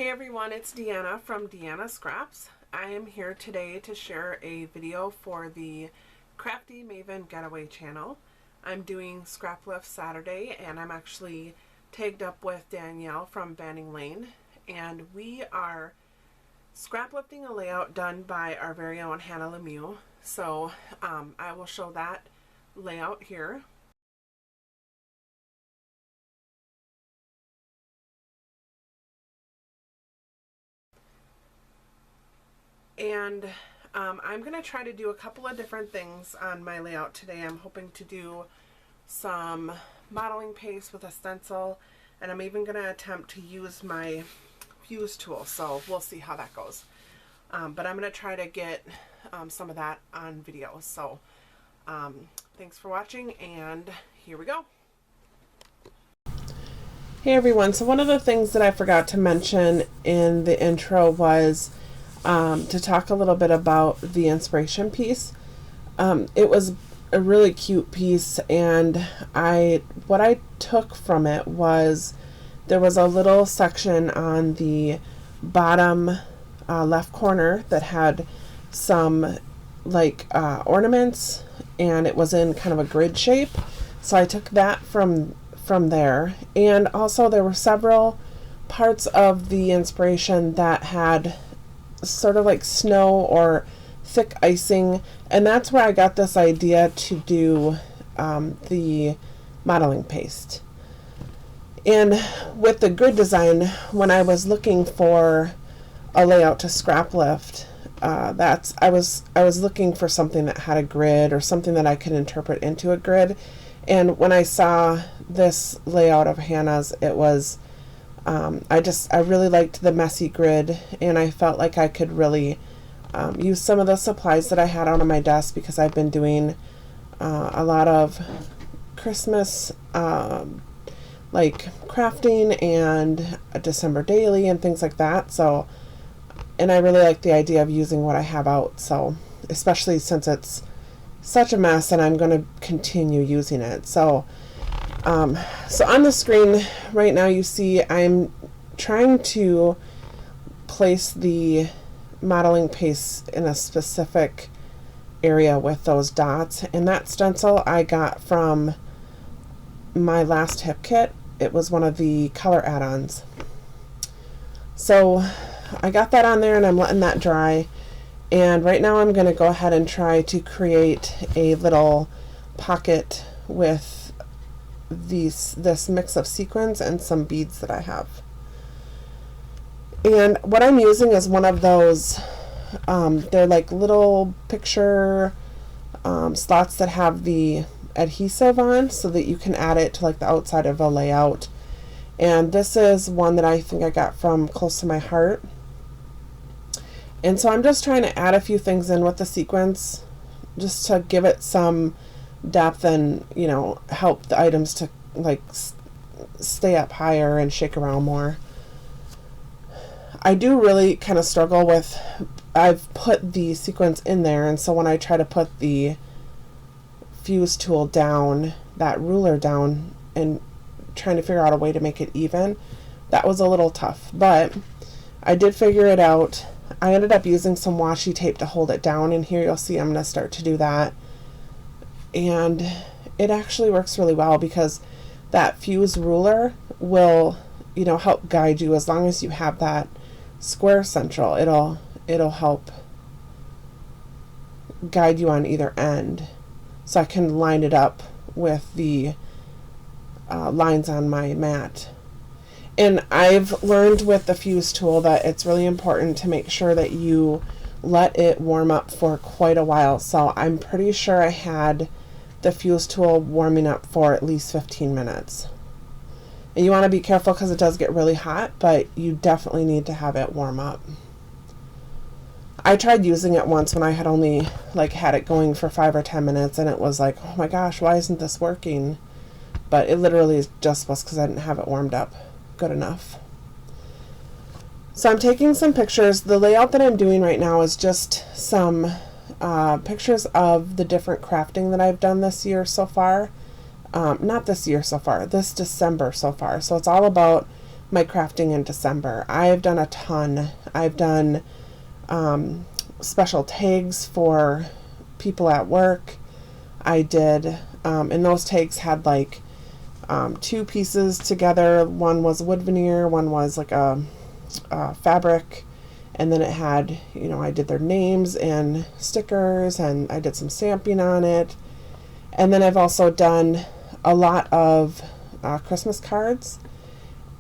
Hey everyone, it's DeAnna from DeAnna Scraps. I am here today to share a video for the Crafty Maven Getaway channel. I'm doing Scraplift Saturday and I'm actually tagged up with Danielle from Banning Lane, and we are scraplifting a layout done by our very own Hannah Lemieux. So I will show that layout here. And I'm going to try to do a couple of different things on my layout today. I'm hoping to do some modeling paste with a stencil, and I'm even going to attempt to use my fuse tool, so we'll see how that goes. But I'm going to try to get some of that on video. So thanks for watching, and here we go. Hey everyone, so one of the things that I forgot to mention in the intro was to talk a little bit about the inspiration piece. It was a really cute piece, and what I took from it was there was a little section on the bottom left corner that had some like ornaments, and it was in kind of a grid shape, so I took that from there. And also there were several parts of the inspiration that had sort of like snow or thick icing, and that's where I got this idea to do the modeling paste. And with the grid design, when I was looking for a layout to scraplift, I was looking for something that had a grid or something that I could interpret into a grid. And when I saw this layout of Hannah's, it was I really liked the messy grid, and I felt like I could really use some of the supplies that I had out on my desk, because I've been doing a lot of Christmas like crafting and a December daily and things like that. So, and I really like the idea of using what I have out, so especially since it's such a mess and I'm going to continue using it. So so on the screen right now you see I'm trying to place the modeling paste in a specific area with those dots, and that stencil I got from my last hip kit. It was one of the color add-ons. So I got that on there and I'm letting that dry, and right now I'm going to go ahead and try to create a little pocket with this mix of sequins and some beads that I have. And what I'm using is one of those they're like little picture slots that have the adhesive on, so that you can add it to like the outside of a layout. And this is one that I think I got from Close to My Heart. And so I'm just trying to add a few things in with the sequins, just to give it some depth and, you know, help the items to like stay up higher and shake around more. I do really kind of struggle with, I've put the sequins in there, and so when I try to put the fuse tool down, that ruler down, and trying to figure out a way to make it even, that was a little tough, but I did figure it out. I ended up using some washi tape to hold it down, and here you'll see I'm going to start to do that. And it actually works really well, because that fuse ruler will, you know, help guide you. As long as you have that square central, it'll help guide you on either end, so I can line it up with the lines on my mat. And I've learned with the fuse tool that it's really important to make sure that you let it warm up for quite a while. So I'm pretty sure I had the fuse tool warming up for at least 15 minutes. And you want to be careful, because it does get really hot, but you definitely need to have it warm up. I tried using it once when I had only like had it going for 5 or 10 minutes, and it was like, oh my gosh, why isn't this working? But it literally just was because I didn't have it warmed up good enough. So I'm taking some pictures. The layout that I'm doing right now is just some pictures of the different crafting that I've done this year so far. Not this year so far, this December so far. So it's all about my crafting in December. I've done a ton. I've done special tags for people at work. I did, and those tags had like two pieces together. One was wood veneer, one was like a fabric, and then it had, you know, I did their names and stickers, and I did some stamping on it. And then I've also done a lot of Christmas cards,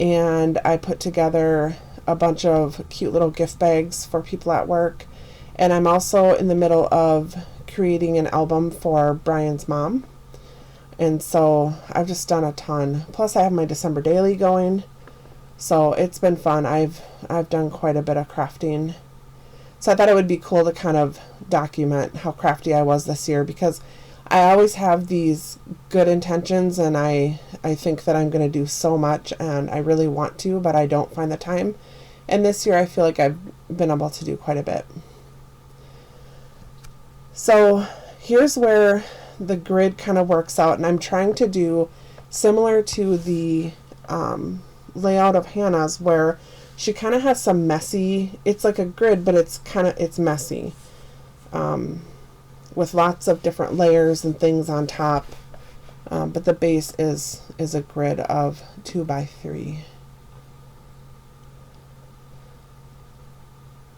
and I put together a bunch of cute little gift bags for people at work. And I'm also in the middle of creating an album for Brian's mom. And so I've just done a ton. Plus I have my December daily going. So it's been fun. I've done quite a bit of crafting. So I thought it would be cool to kind of document how crafty I was this year, because I always have these good intentions, and I think that I'm going to do so much, and I really want to, but I don't find the time. And this year I feel like I've been able to do quite a bit. So here's where the grid kind of works out, and I'm trying to do similar to the layout of Hannah's, where she kind of has some messy, it's like a grid, but it's messy. With lots of different layers and things on top, but the base is a grid of 2 by 3.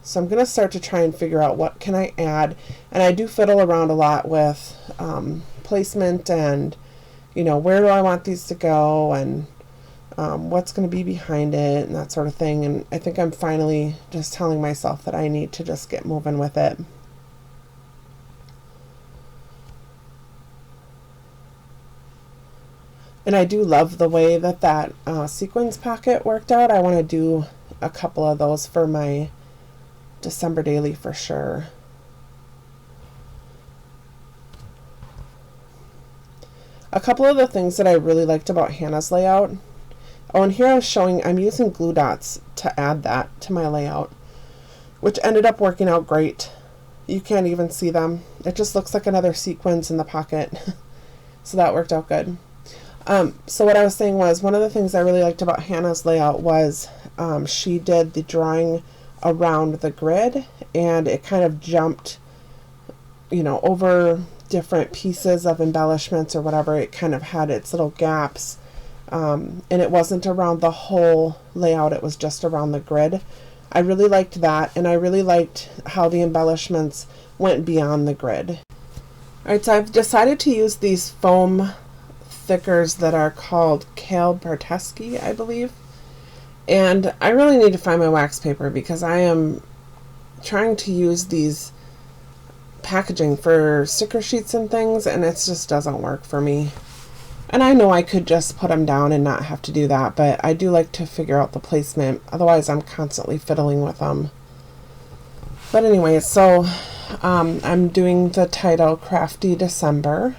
So I'm going to start to try and figure out what can I add, and I do fiddle around a lot with placement, and you know, where do I want these to go, and what's going to be behind it, and that sort of thing. And I think I'm finally just telling myself that I need to just get moving with it. And I do love the way that sequins pocket worked out. I want to do a couple of those for my December daily for sure. A couple of the things that I really liked about Hannah's layout. Oh, and here I'm using glue dots to add that to my layout, which ended up working out great. You can't even see them. It just looks like another sequins in the pocket. So that worked out good. So what I was saying was, one of the things I really liked about Hannah's layout was she did the drawing around the grid, and it kind of jumped, you know, over different pieces of embellishments or whatever. It kind of had its little gaps, and it wasn't around the whole layout, it was just around the grid. I really liked that, and I really liked how the embellishments went beyond the grid. Alright, so I've decided to use these foam thickers that are called Calbarteski, I believe. And I really need to find my wax paper, because I am trying to use these packaging for sticker sheets and things, and it just doesn't work for me. And I know I could just put them down and not have to do that, but I do like to figure out the placement. Otherwise, I'm constantly fiddling with them. But anyway, so I'm doing the title Crafty December.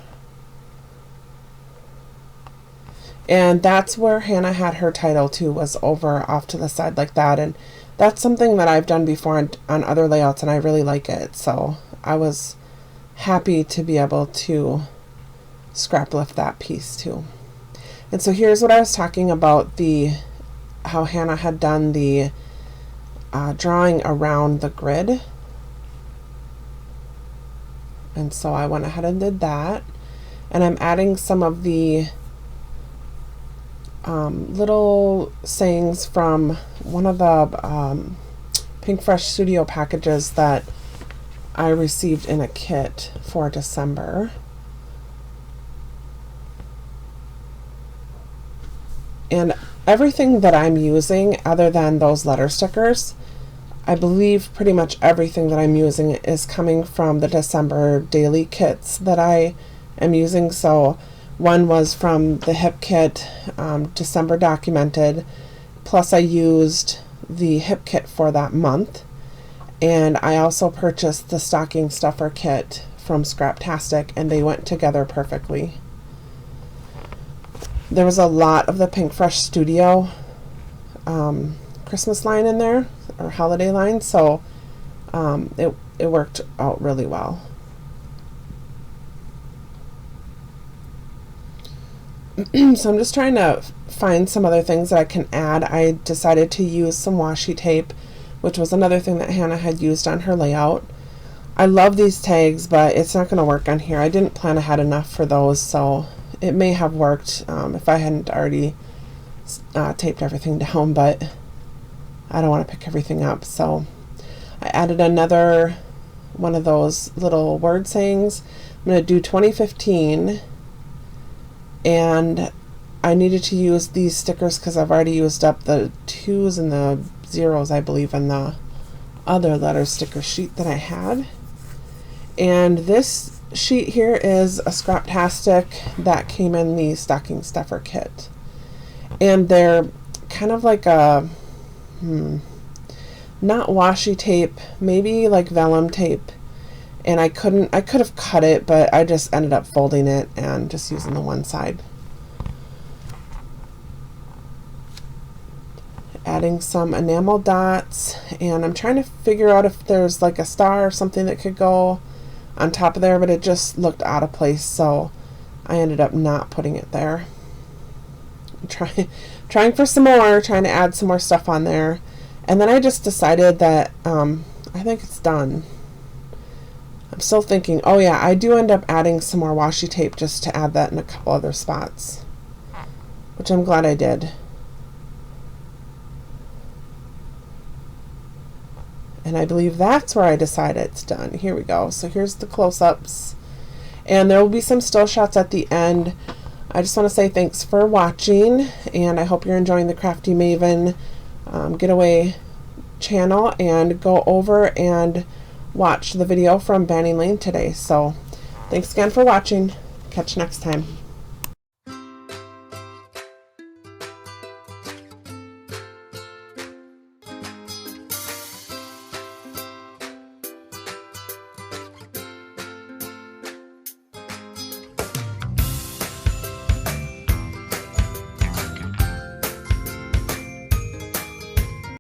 And that's where Hannah had her title too, was over off to the side like that. And that's something that I've done before on other layouts, and I really like it. So I was happy to be able to scraplift that piece too. And so here's what I was talking about, how Hannah had done the drawing around the grid. And so I went ahead and did that. And I'm adding some of the little sayings from one of the Pink Fresh Studio packages that I received in a kit for December. And everything that I'm using, other than those letter stickers, I believe pretty much everything that I'm using is coming from the December daily kits that I am using. So one was from the hip kit, December documented, plus I used the hip kit for that month, and I also purchased the stocking stuffer kit from Scraptastic, and they went together perfectly. There was a lot of the Pink Fresh Studio Christmas line in there, or holiday line, so it worked out really well. So I'm just trying to find some other things that I can add. I decided to use some washi tape, which was another thing that Hannah had used on her layout. I love these tags, but it's not going to work on here. I didn't plan ahead enough for those, so it may have worked if I hadn't already taped everything down, but I don't want to pick everything up. So I added another one of those little word sayings. I'm going to do 2015, and I needed to use these stickers because I've already used up the 2s and the 0s, I believe, in the other letter sticker sheet that I had. And this sheet here is a Scraptastic that came in the stocking stuffer kit, and they're kind of like a not washi tape, maybe like vellum tape, and I could have cut it, but I just ended up folding it and just using the one side. Adding some enamel dots, and I'm trying to figure out if there's like a star or something that could go on top of there, but it just looked out of place, so I ended up not putting it there. I'm trying for some more, trying to add some more stuff on there, and then I just decided that I think it's done. I'm still thinking, oh yeah, I do end up adding some more washi tape just to add that in a couple other spots, which I'm glad I did. And I believe that's where I decided it's done. Here we go. So here's the close-ups, and there will be some still shots at the end. I just want to say thanks for watching, and I hope you're enjoying the Crafty Maven Getaway channel, and go over and watch the video from Banning Lane today. So thanks again for watching. Catch you next time.